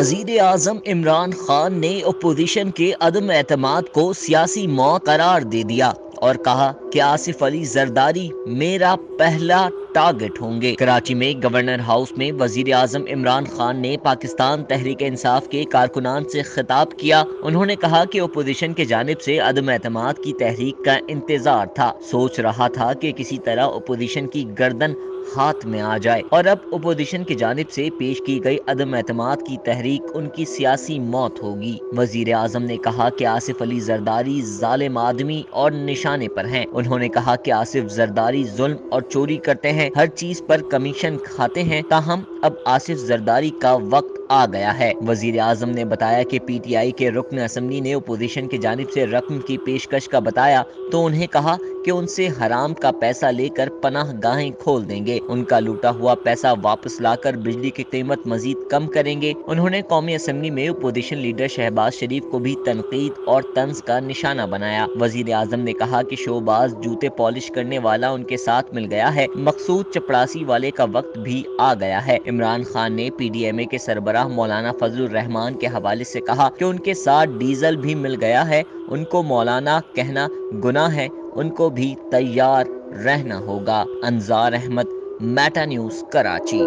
वजीर आजम इमरान खान ने अपोजिशन के अदम एतमाद को सियासी मौत करार दे दिया और कहा कि आसिफ अली जरदारी मेरा पहला टारगेट होंगे। कराची में गवर्नर हाउस में वजीर आजम इमरान खान ने पाकिस्तान तहरीक इंसाफ के कारकुनान से खिताब किया। उन्होंने कहा कि अपोजिशन के जानिब से अदम एतमाद की तहरीक का इंतजार था, सोच रहा था कि किसी तरह अपोजिशन की गर्दन हाथ में आ जाए, और अब अपोजिशन की जानिब से पेश की गई अदम एतमाद की तहरीक उनकी सियासी मौत होगी। वजीर आजम ने कहा कि आसिफ अली जरदारी जालिम आदमी और निशाने पर हैं। उन्होंने कहा कि आसिफ जरदारी जुल्म और चोरी करते हैं, हर चीज पर कमीशन खाते हैं, ताहम अब आसिफ जरदारी का वक्त आ गया है। वजीर आजम ने बताया कि पीटीआई के रुकन असम्बली ने अपोजिशन की जानिब से रकम की पेशकश का बताया तो उन्हें कहा कि उनसे हराम का पैसा लेकर पनाह गाहें खोल देंगे, उनका लूटा हुआ पैसा वापस लाकर बिजली की कीमत मजीद कम करेंगे। उन्होंने कौमी असम्बली में अपोजिशन लीडर शहबाज शरीफ को भी तनकीद और तंज का निशाना बनाया। वजीर आजम ने कहा कि शोबाज जूते पॉलिश करने वाला उनके साथ मिल गया है, मकसूद चपड़ासी वाले का वक्त भी आ गया है। इमरान खान ने पीडीएमए के सरबराह मौलाना फजलुर रहमान के हवाले से कहा कि उनके साथ डीजल भी मिल गया है, उनको मौलाना कहना गुनाह है, उनको भी तैयार रहना होगा। Anzar Ahmed, Meta News, Karachi.